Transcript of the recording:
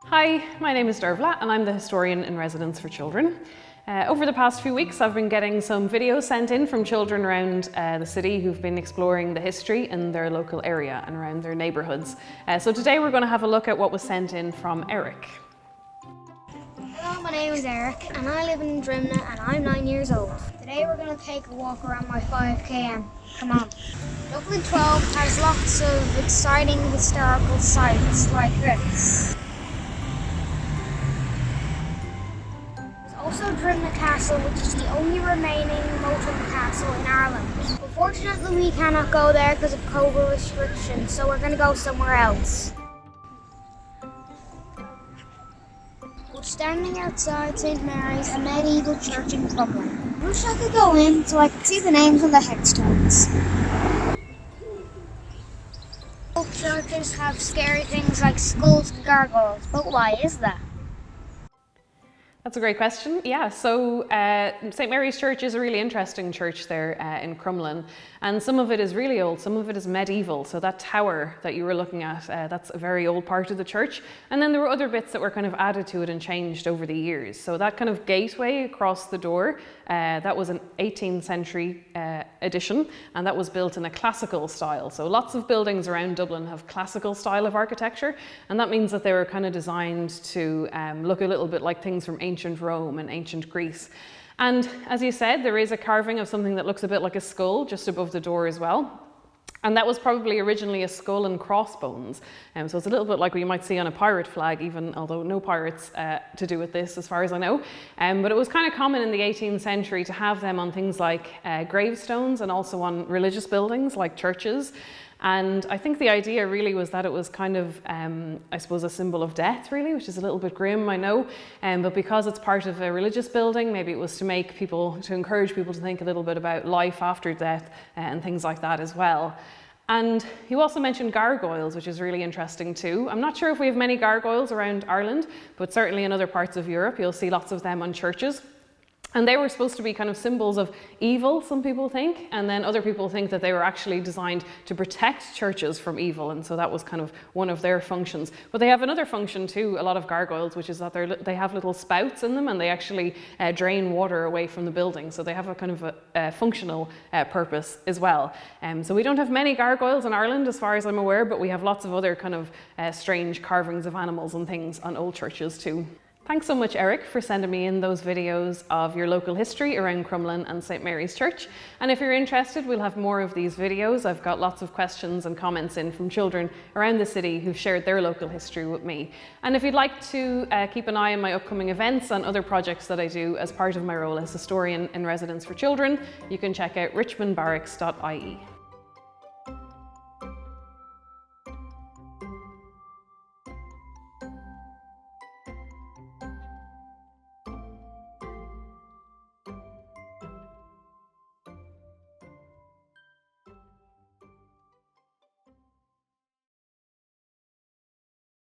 Hi, my name is Dervilia and I'm the historian in residence for children. Over the past few weeks I've been getting some videos sent in from children around the city who've been exploring the history in their local area and around their neighbourhoods. So today we're going to have a look at what was sent in from Eric. Hello, my name is Eric and I live in Drimna and I'm 9 years old. Today we're going to take a walk around my 5km. Come on. Dublin 12 has lots of exciting historical sites like this. Also Drimna Castle, which is the only remaining moated castle in Ireland. Unfortunately, we cannot go there because of COVID restrictions, so we're going to go somewhere else. We're standing outside St. Mary's, a medieval church in Crumlin. I wish I could go in so I could see the names on the headstones. Both churches have scary things like skulls and gargoyles, but why is that? That's a great question. Yeah, so St. Mary's Church is a really interesting church there in Crumlin, and some of it is really old, some of it is medieval. So that tower that you were looking at, that's a very old part of the church. And then there were other bits that were kind of added to it and changed over the years. So that kind of gateway across the door, that was an 18th century addition, and that was built in a classical style. So lots of buildings around Dublin have classical style of architecture, and that means that they were kind of designed to look a little bit like things from ancient Rome and ancient Greece. And as you said, there is a carving of something that looks a bit like a skull just above the door as well. And that was probably originally a skull and crossbones. So it's a little bit like what you might see on a pirate flag, even although no pirates to do with this as far as I know. But it was kind of common in the 18th century to have them on things like gravestones and also on religious buildings like churches. And I think the idea really was that it was kind of, I suppose, a symbol of death really, which is a little bit grim, I know. But because it's part of a religious building, maybe it was to encourage people to think a little bit about life after death and things like that as well. And you also mentioned gargoyles, which is really interesting too. I'm not sure if we have many gargoyles around Ireland, but certainly in other parts of Europe, you'll see lots of them on churches. And they were supposed to be kind of symbols of evil, some people think, and then other people think that they were actually designed to protect churches from evil, and so that was kind of one of their functions. But they have another function too, a lot of gargoyles, which is that they have little spouts in them and they actually drain water away from the building, so they have a kind of a functional purpose as well. So we don't have many gargoyles in Ireland as far as I'm aware, but we have lots of other kind of strange carvings of animals and things on old churches too. Thanks so much, Eric, for sending me in those videos of your local history around Crumlin and St. Mary's Church. And if you're interested, we'll have more of these videos. I've got lots of questions and comments in from children around the city who've shared their local history with me. And if you'd like to keep an eye on my upcoming events and other projects that I do as part of my role as historian in residence for children, you can check out richmondbarracks.ie.